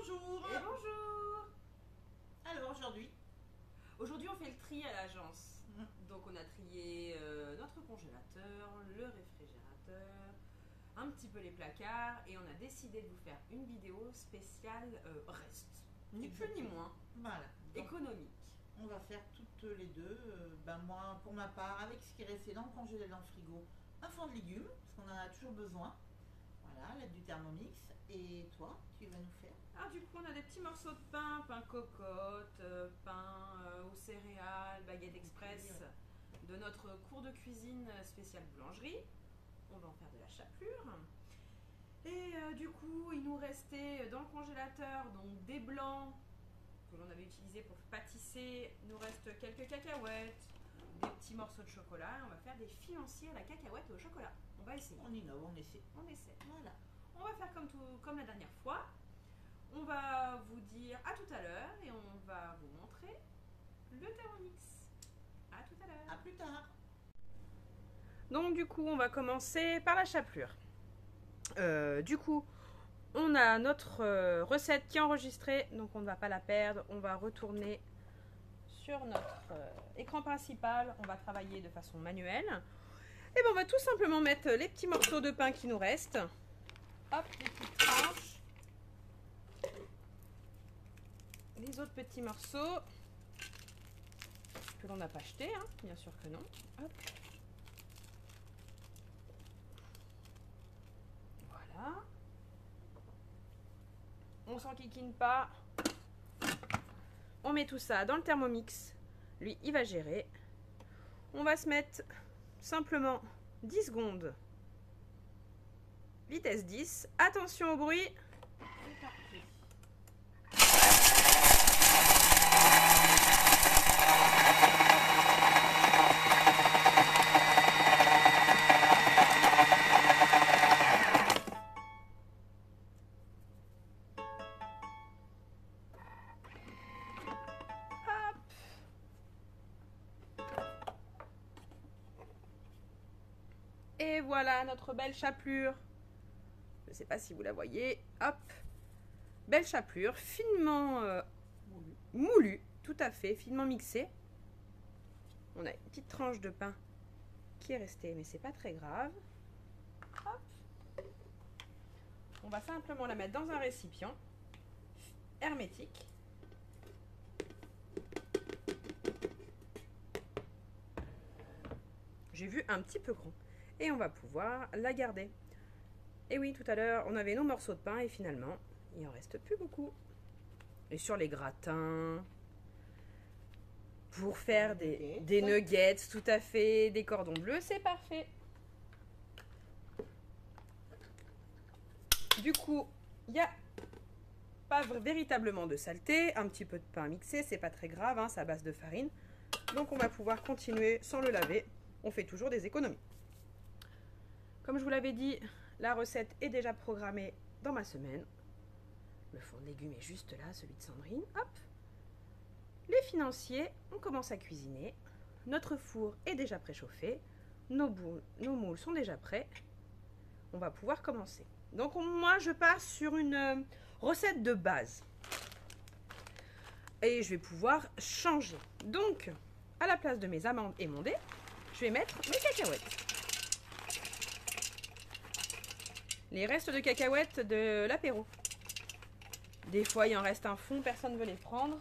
bonjour. Et bonjour. Alors aujourd'hui, Aujourd'hui on fait le tri à l'agence. Donc on a trié notre congélateur, le réfrigérateur, un petit peu les placards et on a décidé de vous faire une vidéo spéciale reste. Ni plus ni moins. voilà. Donc, Économique. on va faire toutes les deux. Moi, pour ma part, avec ce qui est resté dans le congélateur dans le frigo, un fond de légumes, parce qu'on en a toujours besoin. Voilà, l'aide du Thermomix. Et toi, tu vas nous faire Alors du coup on a des petits morceaux de pain, pain cocotte, pain aux céréales, baguette express de notre cours de cuisine spéciale boulangerie. On va en faire de la chapelure. Et du coup il nous restait dans le congélateur donc des blancs que l'on avait utilisés pour pâtisser. Il nous reste quelques cacahuètes, des petits morceaux de chocolat. On va faire des financiers à la cacahuète et au chocolat. On va essayer. On innove, on essaie. On essaie. Voilà. On va faire comme la dernière fois. On va vous dire à tout à l'heure et on va vous montrer le Thermomix. À tout à l'heure. À plus tard. Donc du coup, on va commencer par la chapelure. Du coup, on a notre recette qui est enregistrée, donc on ne va pas la perdre. On va retourner sur notre écran principal. On va travailler de façon manuelle. Et bien, on va tout simplement mettre les petits morceaux de pain qui nous restent. Hop, les petites tranches. Les autres petits morceaux que l'on n'a pas achetés, hein, bien sûr que non. Hop. Voilà. On s'enquiquine pas. On met tout ça dans le Thermomix. Lui, il va gérer. On va se mettre simplement 10 secondes. Vitesse 10. Attention au bruit. C'est parti. Hop. Et voilà notre belle chapelure. Je ne sais pas si vous la voyez. Hop. Belle chapelure, finement moulue, tout à fait, finement mixée. On a une petite tranche de pain qui est restée, mais c'est pas très grave. Hop. On va simplement la mettre dans un récipient hermétique. J'ai vu un petit peu grand. Et on va pouvoir la garder. Et oui, tout à l'heure, on avait nos morceaux de pain et finalement, il en reste plus beaucoup. Et sur les gratins, pour faire des nuggets, tout à fait, des cordons bleus, c'est parfait. Du coup, il n'y a pas véritablement de saleté, un petit peu de pain mixé, c'est pas très grave, hein, c'est à base de farine. Donc on va pouvoir continuer sans le laver. On fait toujours des économies. Comme je vous l'avais dit, la recette est déjà programmée dans ma semaine. Le fond de légumes est juste là, celui de Sandrine. Hop. Les financiers, on commence à cuisiner. Notre four est déjà préchauffé. Nos moules sont déjà prêts. On va pouvoir commencer. Donc moi, je pars sur une recette de base. Et je vais pouvoir changer. Donc, à la place de mes amandes émondées, je vais mettre mes cacahuètes. Les restes de cacahuètes de l'apéro. Des fois, il en reste un fond, personne ne veut les prendre.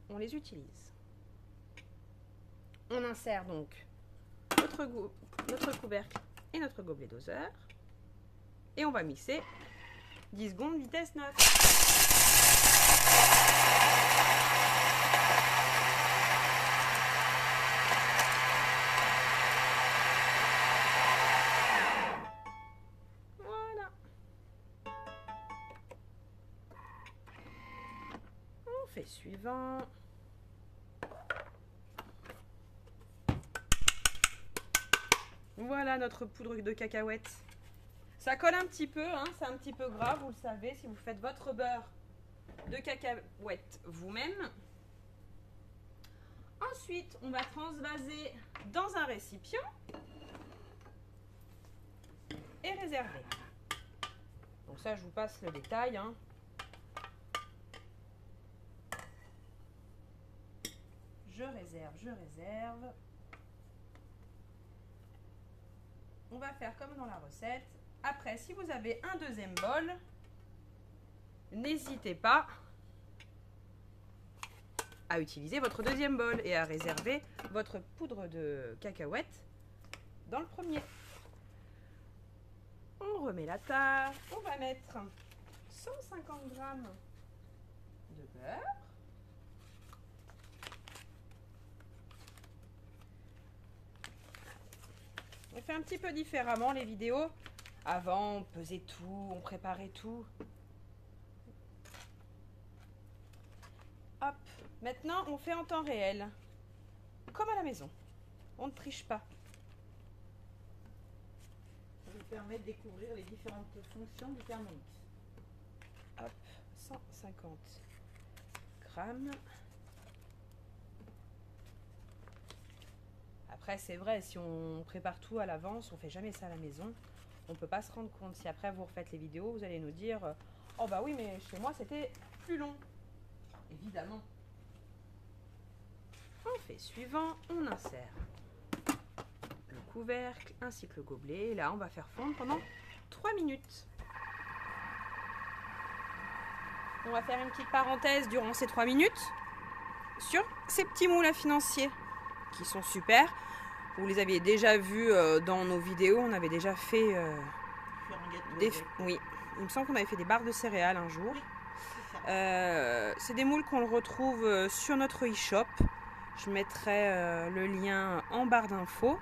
On les utilise. On insère donc notre couvercle et notre gobelet doseur. Et on va mixer 10 secondes, vitesse 9. Voilà. On fait suivant. Voilà notre poudre de cacahuètes. Ça colle un petit peu, hein, c'est un petit peu grave, vous le savez, si vous faites votre beurre de cacahuètes vous-même. Ensuite, on va transvaser dans un récipient et réserver. Donc ça, je vous passe le détail, hein. je réserve, je réserve. On va faire comme dans la recette. Après, si vous avez un deuxième bol, n'hésitez pas à utiliser votre deuxième bol et à réserver votre poudre de cacahuètes dans le premier. On remet la table. On va mettre 150 g de beurre. On fait un petit peu différemment les vidéos. Avant, on pesait tout, on préparait tout. Hop. Maintenant, on fait en temps réel. Comme à la maison. On ne triche pas. Ça vous permet de découvrir les différentes fonctions du Thermomix. Hop, 150 grammes. Après, c'est vrai, si on prépare tout à l'avance, on fait jamais ça à la maison, on peut pas se rendre compte. Si après vous refaites les vidéos, vous allez nous dire « Oh bah oui, mais chez moi, c'était plus long. » Évidemment. On fait suivant, on insère le couvercle ainsi que le gobelet. Et là, on va faire fondre pendant 3 minutes. On va faire une petite parenthèse durant ces 3 minutes sur ces petits moulins financiers qui sont super. Vous les aviez déjà vus dans nos vidéos. On avait déjà fait oui, il me semble qu'on avait fait des barres de céréales un jour. Oui, c'est des moules qu'on retrouve sur notre e-shop. Je mettrai le lien en barre d'infos.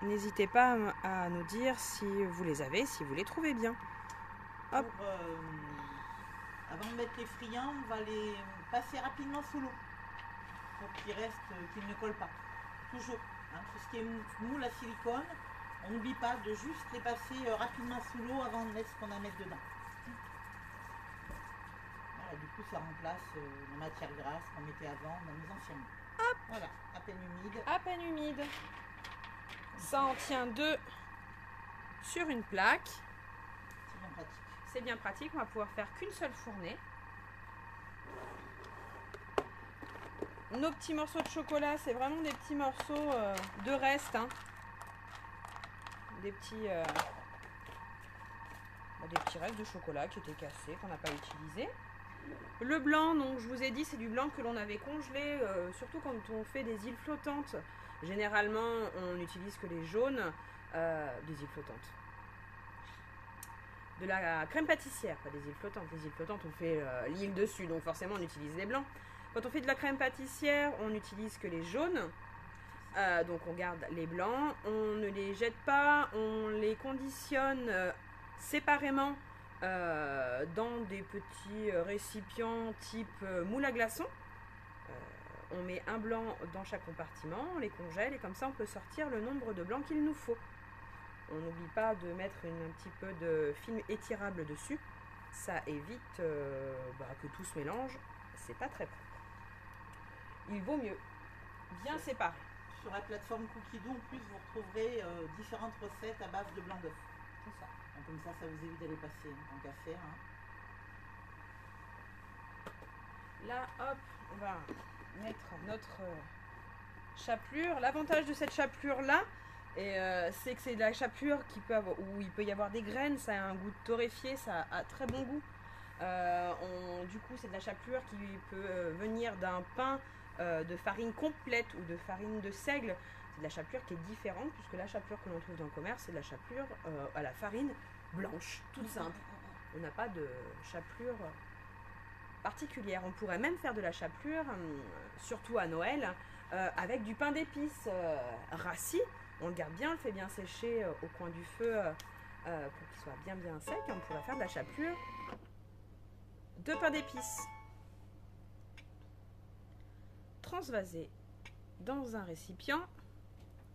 N'hésitez pas à nous dire si vous les avez, si vous les trouvez bien. Hop. Avant de mettre les friands, on va les passer rapidement sous l'eau pour qu'ils ne collent pas. Toujours. Hein, tout ce qui est moule à silicone, on n'oublie pas de juste les passer rapidement sous l'eau avant de mettre ce qu'on a à mettre dedans. Voilà, du coup, ça remplace la matière grasse qu'on mettait avant dans les anciens moules. Hop. Voilà, à peine humide. À peine humide. Ça en tient 2 sur une plaque. C'est bien pratique. C'est bien pratique, on va pouvoir faire qu'une seule fournée. Nos petits morceaux de chocolat, c'est vraiment des petits morceaux de reste. Hein. Des petits restes de chocolat qui étaient cassés, qu'on n'a pas utilisés. Le blanc, donc je vous ai dit, c'est du blanc que l'on avait congelé, surtout quand on fait des îles flottantes. Généralement, on n'utilise que les jaunes des îles flottantes. De la crème pâtissière, pas des îles flottantes. Les îles flottantes, on fait l'île dessus, donc forcément on utilise les blancs. Quand on fait de la crème pâtissière, on n'utilise que les jaunes. Donc on garde les blancs, on ne les jette pas, on les conditionne séparément dans des petits récipients type moule à glaçons. On met un blanc dans chaque compartiment, on les congèle et comme ça on peut sortir le nombre de blancs qu'il nous faut. On n'oublie pas de mettre un petit peu de film étirable dessus. Ça évite que tout se mélange. C'est pas très propre. Il vaut mieux bien séparer. Sur la plateforme Cookie-Dough, en plus, vous retrouverez différentes recettes à base de blanc d'œuf. C'est ça. Donc, comme ça vous évite d'aller passer en qu'à faire. Hein. Là, hop, on va mettre notre chapelure. L'avantage de cette chapelure-là, c'est que c'est de la chapelure où il peut y avoir des graines. Ça a un goût torréfié, ça a très bon goût. Du coup, c'est de la chapelure qui peut venir d'un pain de farine complète ou de farine de seigle. C'est de la chapelure qui est différente puisque la chapelure que l'on trouve dans le commerce, c'est de la chapelure à la farine blanche, toute simple. On n'a pas de chapelure particulière. On pourrait même faire de la chapelure, surtout à Noël, avec du pain d'épices rassis. On le garde bien, on le fait bien sécher au coin du feu pour qu'il soit bien sec. Et on pourrait faire de la chapelure de pain d'épices. Transvaser dans un récipient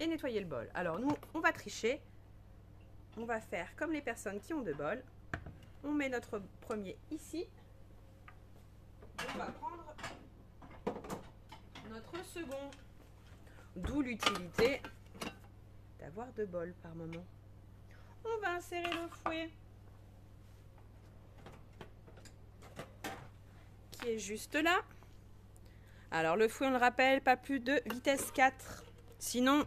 et nettoyer le bol. Alors nous, on va tricher. On va faire comme les personnes qui ont 2 bols. On met notre premier ici. On va prendre notre second. D'où l'utilité d'avoir 2 bols par moment. On va insérer le fouet qui est juste là. Alors le fouet, on le rappelle, pas plus de vitesse 4. Sinon,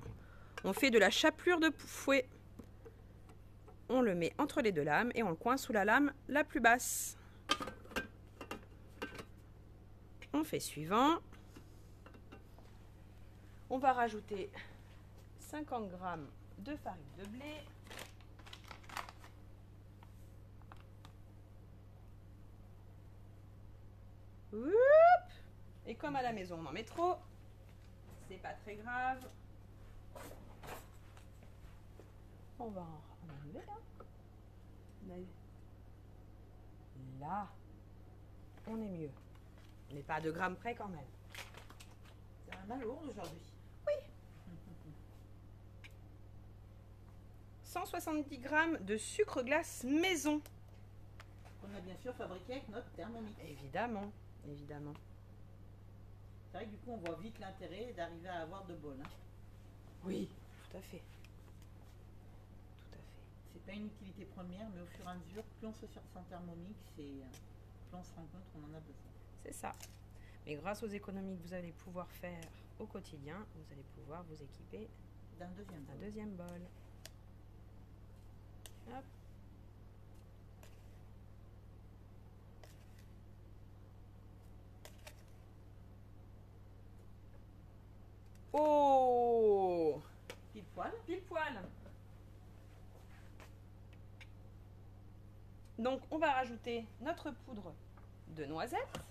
on fait de la chapelure de fouet. On le met entre les deux lames et on le coince sous la lame la plus basse. On fait suivant. On va rajouter 50 g de farine de blé. Oup! Et comme à la maison on en met trop, c'est pas très grave. On va en enlever là. Là, on est mieux. Mais pas de grammes près quand même. C'est un mal lourd aujourd'hui. Oui. 170 g de sucre glace maison. On a bien sûr fabriqué avec notre Thermomix. Évidemment, évidemment. C'est vrai que du coup on voit vite l'intérêt d'arriver à avoir de bols. Hein. Oui, tout à fait. Tout à fait. C'est pas une utilité première, mais au fur et à mesure, plus on se sert sans Thermomix et plus on se rend compte qu'on en a besoin. C'est ça. Mais grâce aux économies que vous allez pouvoir faire au quotidien, vous allez pouvoir vous équiper d'un deuxième bol. Hop. Oh! Pile poil. Pile poil. Donc on va rajouter notre poudre de noisettes.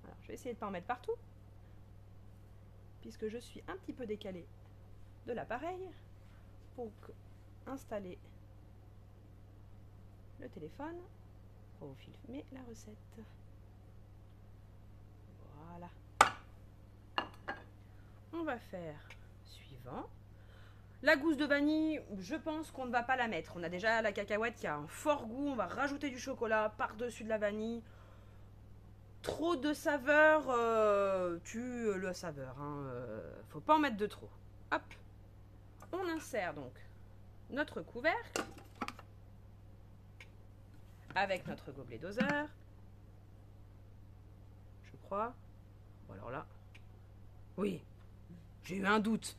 Alors, je vais essayer de ne pas en mettre partout, puisque je suis un petit peu décalée de l'appareil pour installer le téléphone pour filmer la recette. Voilà. On va faire suivant. La gousse de vanille, je pense qu'on ne va pas la mettre. On a déjà la cacahuète qui a un fort goût. On va rajouter du chocolat par-dessus de la vanille. Trop de saveur tue la saveur. Hein. Faut pas en mettre de trop. Hop. On insère donc notre couvercle avec notre gobelet doseur. Je crois. Bon alors là. Oui. J'ai eu un doute.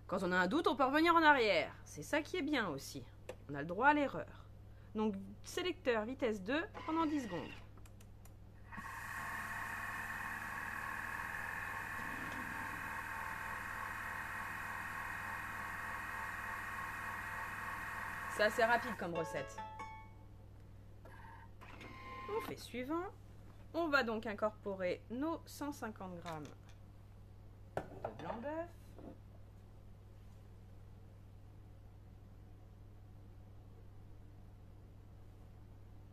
Quand on a un doute, on peut revenir en arrière. C'est ça qui est bien aussi. On a le droit à l'erreur. Donc, sélecteur vitesse 2 pendant 10 secondes. C'est assez rapide comme recette. On fait suivant. On va donc incorporer nos 150 g de blanc d'œuf.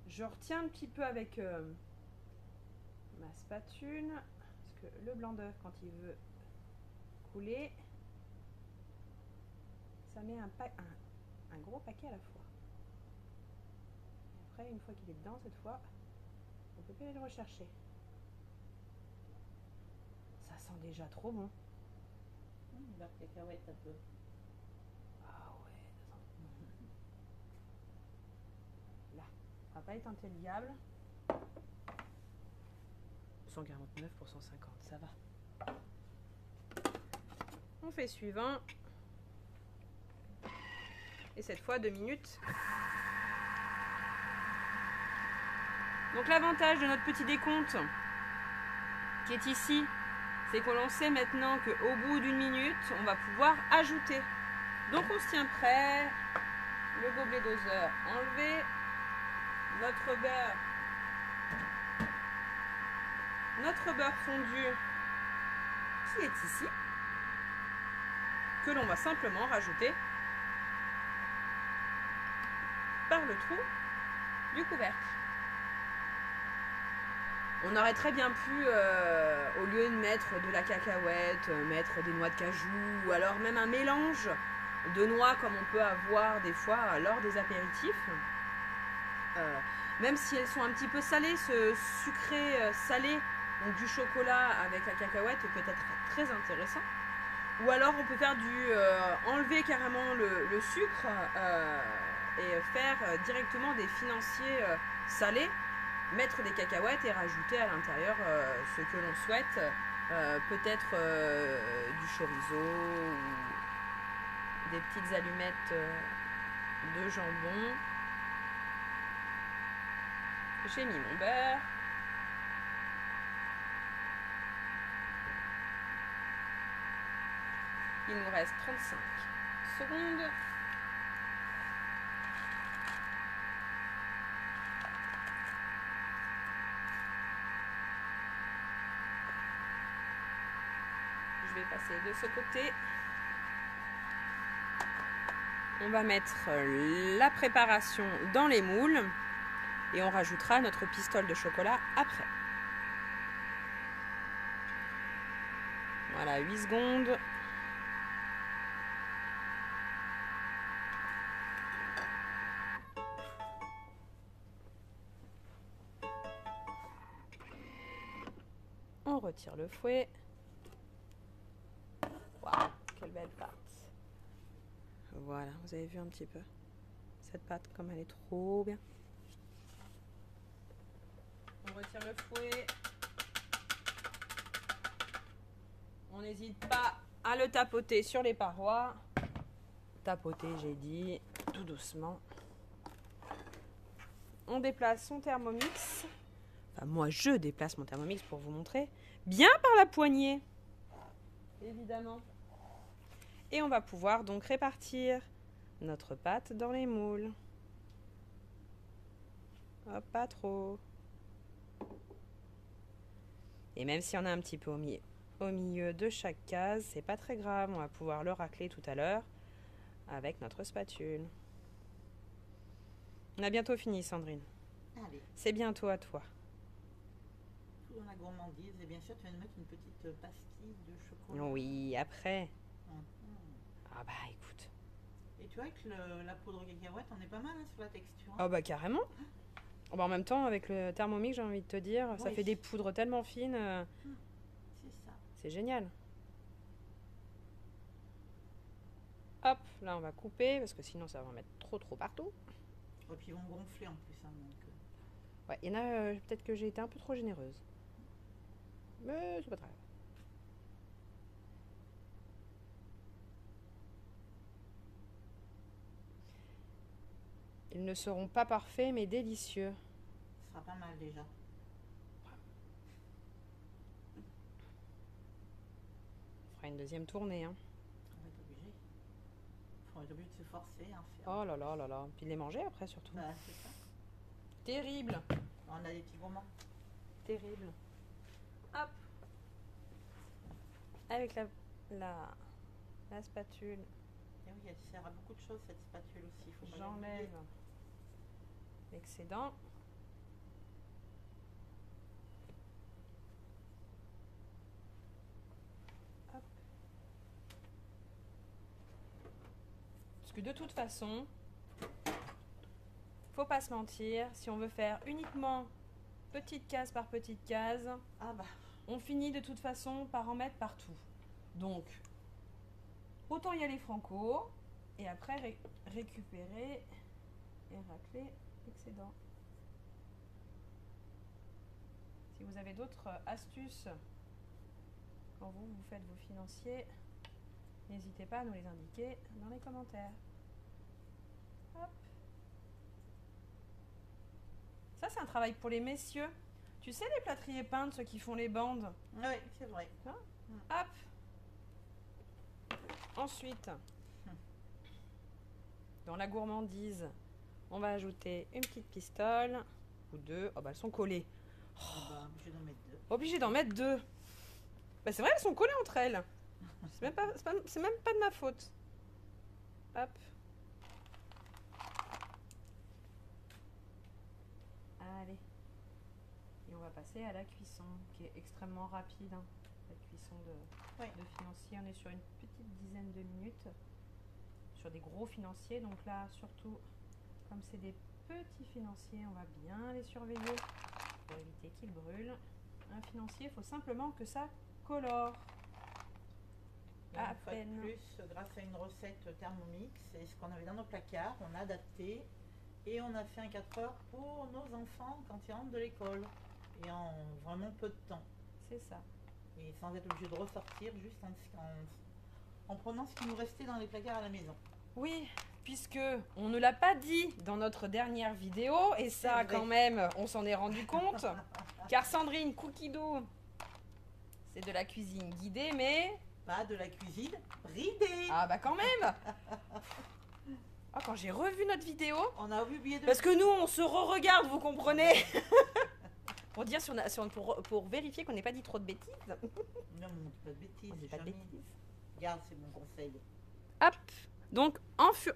Je retiens un petit peu avec ma spatule, parce que le blanc d'œuf, quand il veut couler, ça met un gros paquet à la fois. Et après, une fois qu'il est dedans, cette fois, on peut plus aller le rechercher. Ça sent déjà trop bon. La cacahuète un peu. Ah ouais, ça sent... Là, ça va pas être intelligible. 149 pour 150, ça va. On fait suivant. Et cette fois 2 minutes. Donc l'avantage de notre petit décompte qui est ici, c'est qu'on sait maintenant qu'au bout d'1 minute, on va pouvoir ajouter. Donc on se tient prêt, le gobelet doseur enlevé, notre beurre fondu qui est ici, que l'on va simplement rajouter par le trou du couvercle. On aurait très bien pu, au lieu de mettre de la cacahuète, mettre des noix de cajou, ou alors même un mélange de noix comme on peut avoir des fois lors des apéritifs. Même si elles sont un petit peu salées, ce sucré salé, donc du chocolat avec la cacahuète peut être très intéressant. Ou alors on peut faire enlever carrément le sucre et faire directement des financiers salés. mettre des cacahuètes et rajouter à l'intérieur ce que l'on souhaite. Peut-être du chorizo ou des petites allumettes de jambon. J'ai mis mon beurre. Il nous reste 35 secondes. Je vais passer de ce côté. On va mettre la préparation dans les moules et on rajoutera notre pistole de chocolat après. Voilà, 8 secondes. On retire le fouet. Waouh, quelle belle pâte. Voilà, vous avez vu un petit peu cette pâte comme elle est trop bien. On retire le fouet. On n'hésite pas à le tapoter sur les parois. Tapoter, j'ai dit, tout doucement. On déplace son Thermomix. Enfin, moi, je déplace mon Thermomix pour vous montrer. Bien par la poignée. Évidemment. Et on va pouvoir donc répartir notre pâte dans les moules. Hop, pas trop. Et même s'il y en a un petit peu au milieu de chaque case, c'est pas très grave. On va pouvoir le racler tout à l'heure avec notre spatule. On a bientôt fini, Sandrine. Allez. C'est bientôt à toi. Tout dans la gourmandise. Et bien sûr, tu vas nous mettre une petite pastille de chocolat. Oui, après. Mhm. Ah bah écoute. Et tu vois, avec la poudre cacahuète, on est pas mal sur la texture. Ah bah carrément. Oh bah en même temps, avec le Thermomix, j'ai envie de te dire, ça Oui. fait des poudres tellement fines. C'est ça. C'est génial. Hop, là on va couper parce que sinon ça va en mettre trop partout. Et puis ils vont gonfler en plus. Hein, donc, Ouais, il y en a peut-être que j'ai été un peu trop généreuse. Mais c'est pas très grave. Ils ne seront pas parfaits mais délicieux. ce sera pas mal déjà. On fera une deuxième tournée. Hein. On va être obligé. On va être obligé de se forcer. Hein, Oh là là là là. Puis les manger après surtout. Bah, c'est ça. Terrible. On a des petits gourmands. Terrible. Hop. Avec la spatule, Et oui, elle sert à beaucoup de choses cette spatule aussi. Faut pas j'enlève l'oublier. l'excédent. Hop. Parce que de toute façon, faut pas se mentir, si on veut faire uniquement petite case par petite case, Ah bah, on finit de toute façon par en mettre partout. Donc, autant y aller franco et après récupérer et racler l'excédent. Si vous avez d'autres astuces quand vous faites vos financiers, n'hésitez pas à nous les indiquer dans les commentaires. Hop. Ça, c'est un travail pour les messieurs. Tu sais, les plâtriers peintres, ceux qui font les bandes. oui, c'est vrai. Hop. Ensuite, dans la gourmandise, on va ajouter une petite pistole ou deux. Oh bah elles sont collées. Ah bah, obligé d'en mettre deux. Obligé d'en mettre deux. Bah c'est vrai, elles sont collées entre elles. C'est même pas de ma faute. Hop. Allez. Et on va passer à la cuisson, qui est extrêmement rapide. Hein. La cuisson de financier, on est sur une petite dizaine de minutes. Sur des gros financiers, donc là, surtout, comme c'est des petits financiers, on va bien les surveiller pour éviter qu'ils brûlent. Un financier, il faut simplement que ça colore. Et une fois de plus, grâce à une recette Thermomix et ce qu'on avait dans nos placards, on a adapté Et on a fait un 4 heures pour nos enfants quand ils rentrent de l'école. Et en vraiment peu de temps. C'est ça. Et sans être obligé de ressortir, juste en prenant ce qui nous restait dans les placards à la maison. Oui, puisque on ne l'a pas dit dans notre dernière vidéo, et ça C'est vrai. quand même, on s'en est rendu compte. Car Sandrine, Cookie Dough, c'est de la cuisine guidée, mais... Pas de la cuisine bridée. Ah bah quand même. Ah, quand j'ai revu notre vidéo, On a oublié de... parce que nous on se re-regarde, vous comprenez. Pour dire pour vérifier qu'on n'ait pas dit trop de bêtises. Non, on dit pas de bêtises. On dit pas de jamais. bêtises. Regarde, c'est mon conseil. Hop. Donc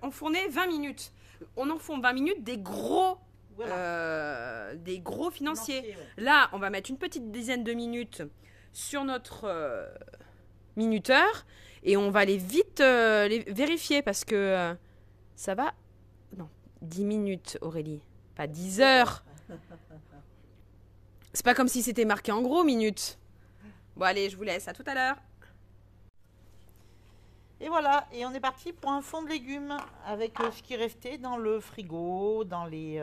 enfourner 20 minutes. On enfourne 20 minutes des gros financiers. Financier, ouais. Là, on va mettre une petite dizaine de minutes sur notre minuteur et on va aller vite les vérifier parce que ça va. Non, 10 minutes, Aurélie, pas 10 heures. C'est pas comme si c'était marqué en gros minutes. Bon, allez, je vous laisse. À tout à l'heure. Et voilà, et on est parti pour un fond de légumes avec ce qui restait dans le frigo, dans les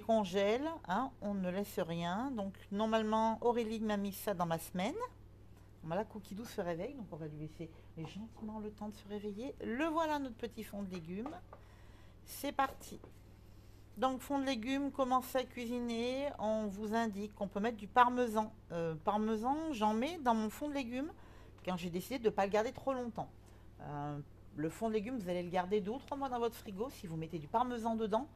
congèles. Hein, on ne laisse rien. Donc normalement, Aurélie m'a mis ça dans ma semaine. Voilà, Cookie Dough se réveille, donc on va lui laisser gentiment le temps de se réveiller. Le voilà, notre petit fond de légumes. C'est parti. Donc fond de légumes, commencez à cuisiner. On vous indique qu'on peut mettre du parmesan. Parmesan, j'en mets dans mon fond de légumes quand j'ai décidé de ne pas le garder trop longtemps. Le fond de légumes, vous allez le garder 2 ou 3 mois dans votre frigo. Si vous mettez du parmesan dedans,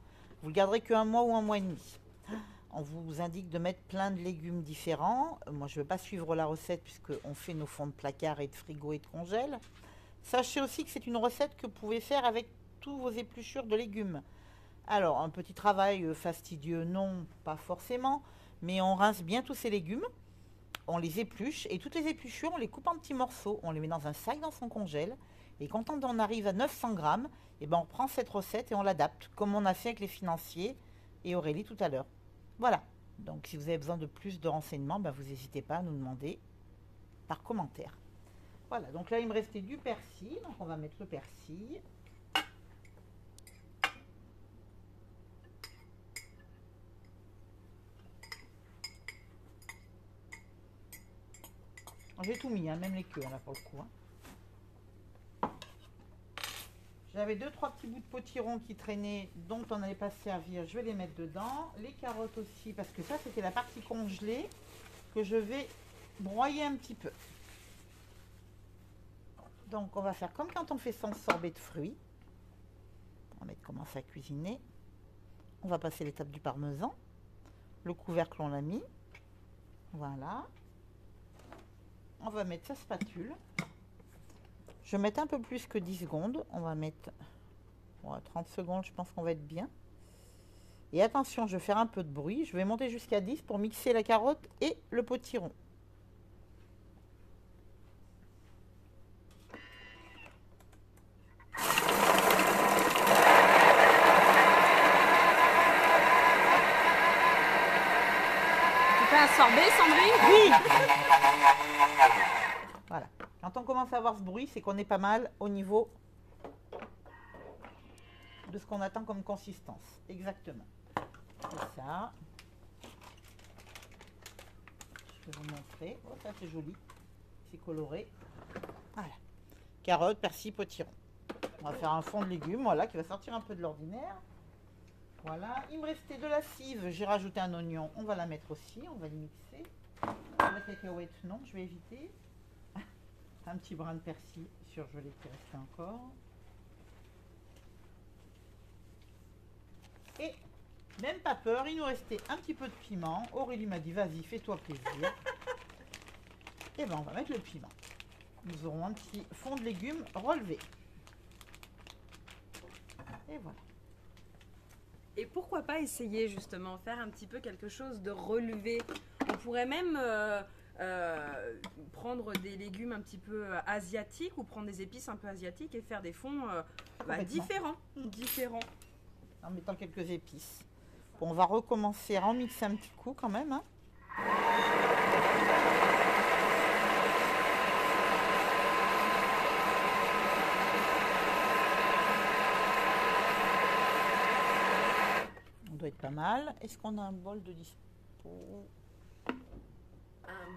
vous le garderez qu'un mois ou un mois et demi. On vous indique de mettre plein de légumes différents. Moi, je ne veux pas suivre la recette puisqu'on fait nos fonds de placard et de frigo et de congèle. Sachez aussi que c'est une recette que vous pouvez faire avec tous vos épluchures de légumes. Alors, un petit travail fastidieux, non, pas forcément. Mais on rince bien tous ces légumes. On les épluche et toutes les épluchures, on les coupe en petits morceaux. On les met dans un sac dans son congèle. Et quand on arrive à 900 grammes, eh ben on prend cette recette et on l'adapte, comme on a fait avec les financiers et Aurélie tout à l'heure. Voilà. Donc, si vous avez besoin de plus de renseignements, ben, vous n'hésitez pas à nous demander par commentaire. Voilà. Donc là, il me restait du persil. Donc, on va mettre le persil. J'ai tout mis, hein, même les queues, là, pour le coup. Hein. J'avais 2-3 petits bouts de potiron qui traînaient, dont on n'allait pas se servir. Je vais les mettre dedans. Les carottes aussi, parce que ça, c'était la partie congelée que je vais broyer un petit peu. Donc, on va faire comme quand on fait son sorbet de fruits. On va commencer à cuisiner. On va passer l'étape du parmesan. Le couvercle, on l'a mis. Voilà. On va mettre sa spatule. Je vais mettre un peu plus que 10 secondes. On va mettre 30 secondes, je pense qu'on va être bien. Et attention, je vais faire un peu de bruit. Je vais monter jusqu'à 10 pour mixer la carotte et le potiron. Tu fais un sorbet, Sandrine? Oui. Voilà. Quand on commence à avoir ce bruit, c'est qu'on est pas mal au niveau de ce qu'on attend comme consistance. Exactement. C'est ça. Je vais vous montrer. Oh, ça c'est joli. C'est coloré. Voilà. Carottes, persil, potiron. On va faire un fond de légumes, voilà, qui va sortir un peu de l'ordinaire. Voilà. Il me restait de la cive. J'ai rajouté un oignon. On va la mettre aussi. On va le mixer. La cacahuète, non, je vais éviter. Un petit brin de persil surgelé qui reste encore. Et même pas peur, il nous restait un petit peu de piment. Aurélie m'a dit, vas-y, fais-toi plaisir. Et ben on va mettre le piment. Nous aurons un petit fond de légumes relevé. Et voilà. Et pourquoi pas essayer justement, faire un petit peu quelque chose de relevé. On pourrait même prendre des légumes un petit peu asiatiques ou prendre des épices un peu asiatiques et faire des fonds différents. En mettant quelques épices. Bon, on va recommencer à en mixer un petit coup quand même. Hein. doit être pas mal. Est-ce qu'on a un bol de dispo? Un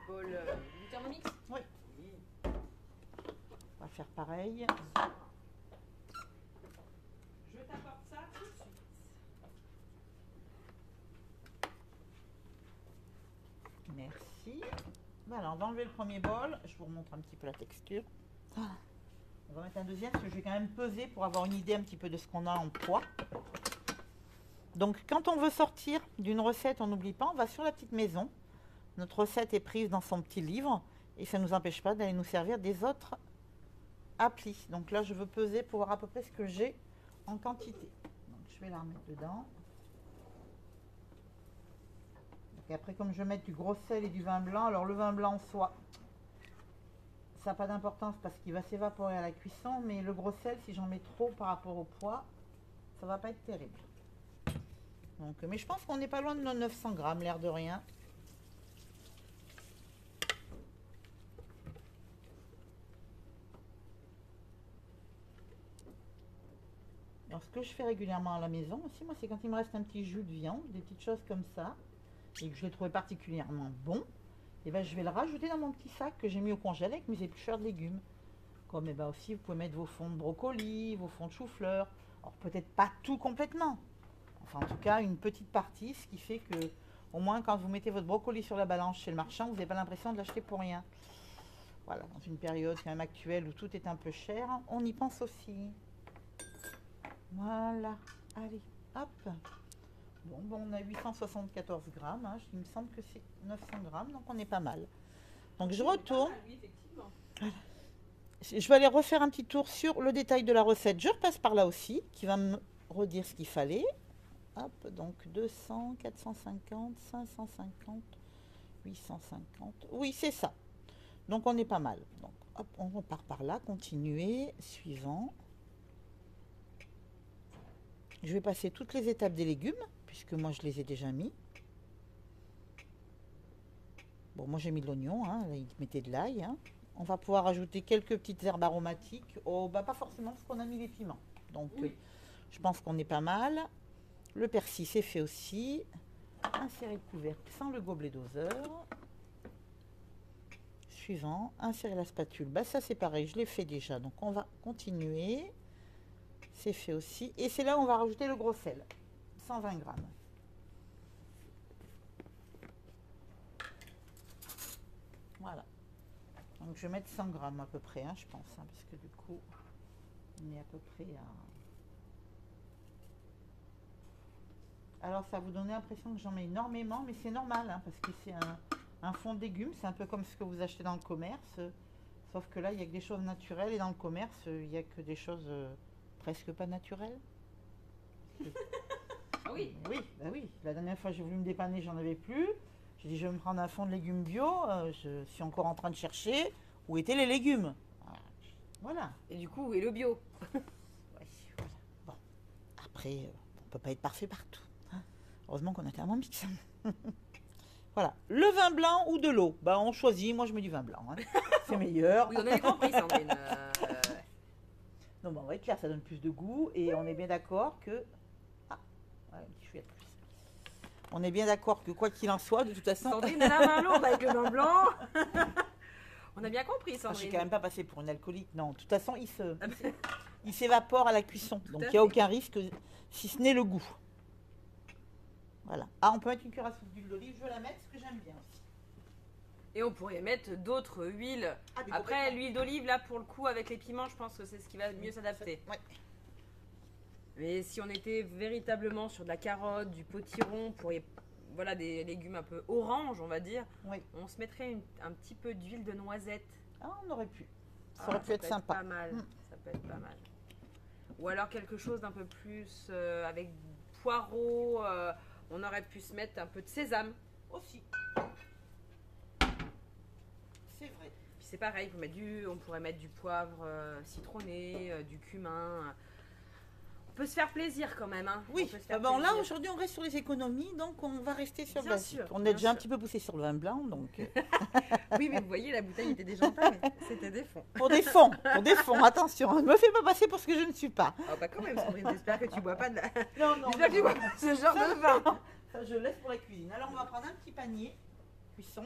bol du Thermomix? Oui. On va faire pareil. Je t'apporte ça tout de suite. Merci. Voilà, on va enlever le premier bol. Je vous remontre un petit peu la texture. Voilà. On va mettre un deuxième parce que je vais quand même peser pour avoir une idée un petit peu de ce qu'on a en poids. Donc quand on veut sortir d'une recette, on n'oublie pas, on va sur la petite maison. Notre recette est prise dans son petit livre et ça ne nous empêche pas d'aller nous servir des autres applis. Donc là, je veux peser pour voir à peu près ce que j'ai en quantité. Donc je vais la remettre dedans. Et après, comme je vais mettre du gros sel et du vin blanc, alors le vin blanc en soi, ça n'a pas d'importance parce qu'il va s'évaporer à la cuisson, mais le gros sel, si j'en mets trop par rapport au poids, ça va pas être terrible. Donc, mais je pense qu'on n'est pas loin de nos 900 grammes, l'air de rien. Alors, ce que je fais régulièrement à la maison aussi, moi, c'est quand il me reste un petit jus de viande, des petites choses comme ça, et que je l'ai trouvé particulièrement bon, et ben, je vais le rajouter dans mon petit sac que j'ai mis au congèle avec mes éplucheurs de légumes. Comme ben, aussi, vous pouvez mettre vos fonds de brocoli, vos fonds de chou-fleur. Alors, peut-être pas tout complètement. Enfin, en tout cas, une petite partie, ce qui fait que, au moins, quand vous mettez votre brocoli sur la balance chez le marchand, vous n'avez pas l'impression de l'acheter pour rien. Voilà, dans une période quand même actuelle où tout est un peu cher, on y pense aussi. Voilà, allez, hop. Bon, on a 874 grammes, hein. Il me semble que c'est 900 grammes, donc on est pas mal. Donc je retourne. Oui, effectivement. Voilà. Je vais aller refaire un petit tour sur le détail de la recette. Je repasse par là aussi, qui va me redire ce qu'il fallait. Hop, donc 200, 450, 550, 850. Oui, c'est ça. Donc on est pas mal. Donc hop, on repart par là, continuer, suivant. Je vais passer toutes les étapes des légumes, puisque moi je les ai déjà mis. Bon, moi j'ai mis de l'oignon, hein, là, il mettait de l'ail. Hein. On va pouvoir ajouter quelques petites herbes aromatiques. Oh, bah pas forcément parce qu'on a mis les piments. Donc oui. Je pense qu'on est pas mal. Le persil c'est fait aussi. Insérer le couvercle sans le gobelet doseur. Suivant, insérer la spatule. Bah ça c'est pareil, je l'ai fait déjà. Donc on va continuer. C'est fait aussi. Et c'est là où on va rajouter le gros sel. 120 grammes. Voilà. Donc je vais mettre 100 grammes à peu près, hein, je pense. Hein, parce que du coup, on est à peu près à... Alors ça va vous donner l'impression que j'en mets énormément. Mais c'est normal, hein, parce que c'est un fond de légumes. C'est un peu comme ce que vous achetez dans le commerce. Sauf que là, il n'y a que des choses naturelles. Et dans le commerce, il n'y a que des choses... presque pas naturel. Ah oui. Oui, bah oui. La dernière fois j'ai voulu me dépanner, j'en avais plus. J'ai dit je vais me prendre un fond de légumes bio. Je suis encore en train de chercher où étaient les légumes. Voilà. Et du coup, où est le bio? Ouais, voilà. Bon. Après, on peut pas être parfait partout. Hein. Heureusement qu'on a Thermomix. Voilà. Le vin blanc ou de l'eau. Bah on choisit. Moi je mets du vin blanc. Hein. C'est meilleur. Oui, on avait compris, Sandrine. Non, bah, on va être clair, ça donne plus de goût et on est bien d'accord que... Ah, ouais, un petit chouïa de plus. On est bien d'accord que quoi qu'il en soit, de toute façon... Sandrine a la main lourde avec le vin blanc. On a bien compris, Ah, je Sandrine. suis quand même pas passée pour une alcoolique. Non, de toute façon, il s'évapore à la cuisson. Donc, il n'y a fait. aucun risque, si ce n'est le goût. Voilà. Ah, on peut mettre une cuillère à soupe d'huile d'olive. Je vais la mettre parce que j'aime bien aussi. Et on pourrait mettre d'autres huiles. Ah, mais Après, complètement. l'huile d'olive, là, pour le coup, avec les piments, je pense que c'est ce qui va mieux s'adapter. Ouais. Mais si on était véritablement sur de la carotte, du potiron, pour voilà, des légumes un peu orange, on va dire, Oui. on se mettrait un petit peu d'huile de noisette. Ah, on aurait pu. Ça Ah, aurait pu être peut sympa. Pas mal. Mm. Ça peut être pas mal. Ou alors quelque chose d'un peu plus avec poireau. On aurait pu se mettre un peu de sésame. Aussi. C'est vrai. Puis c'est pareil, on pourrait mettre du poivre citronné, du cumin. peut se faire plaisir quand même. Hein. Oui, On peut se faire bon là plaisir. aujourd'hui on reste sur les économies, donc on va rester sur le Bien basique. sûr, On est bien déjà un sûr. petit peu poussé sur le vin blanc, donc Oui, mais vous voyez, la bouteille était déjà en pain, mais c'était des fonds. pour des fonds, attention, ne me fais pas passer pour ce que je ne suis pas. Ah bah quand même, Sandrine, j'espère que tu bois pas de la... Non, non, J'espère que tu bois pas ce genre de vin. Ça, je laisse pour la cuisine. Alors on va prendre un petit panier cuisson,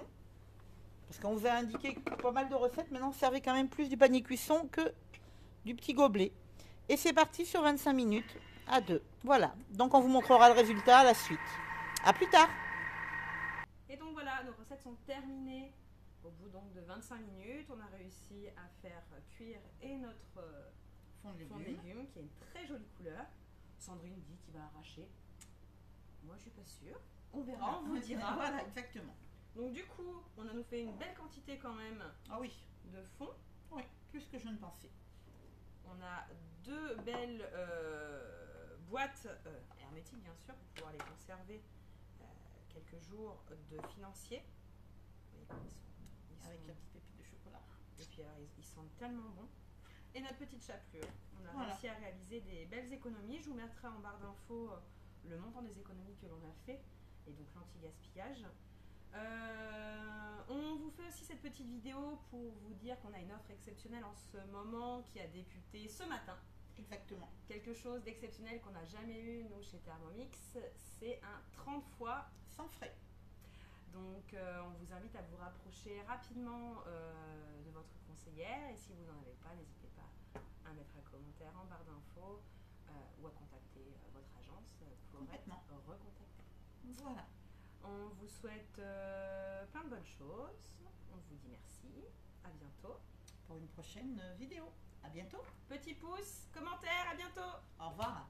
parce qu'on vous a indiqué pas mal de recettes, maintenant servez quand même plus du panier cuisson que du petit gobelet. Et c'est parti sur 25 minutes à 2. Voilà, donc on vous montrera le résultat à la suite. À plus tard. Et donc voilà, nos recettes sont terminées. Au bout donc de 25 minutes, on a réussi à faire cuire et notre Fond de fond de légumes qui a une très jolie couleur. Sandrine dit qu'il va arracher. Moi je suis pas sûre. On verra, on vous dira. Voilà, exactement. Donc du coup, on a nous fait une belle quantité quand même Ah oui, de fond. oui, plus que je ne pensais. On a deux belles boîtes hermétiques bien sûr pour pouvoir les conserver quelques jours de financier. Vous voyez comme ils sont- Avec la petite pépite de chocolat. Et puis alors, ils sentent tellement bon. Et notre petite chapelure. On a Voilà. réussi à réaliser des belles économies. Je vous mettrai en barre d'infos le montant des économies que l'on a fait et donc l'anti-gaspillage. On vous fait aussi cette petite vidéo pour vous dire qu'on a une offre exceptionnelle en ce moment qui a débuté ce matin. Exactement. Quelque chose d'exceptionnel qu'on n'a jamais eu nous chez Thermomix, c'est un 30 fois. Sans frais. Donc on vous invite à vous rapprocher rapidement de votre conseillère et si vous n'en avez pas, n'hésitez pas à mettre un commentaire en barre d'infos ou à contacter votre agence pour Complètement. être recontacté. Voilà. On vous souhaite plein de bonnes choses. On vous dit merci. À bientôt. Pour une prochaine vidéo. À bientôt. Petit pouce, commentaire, à bientôt. Au revoir.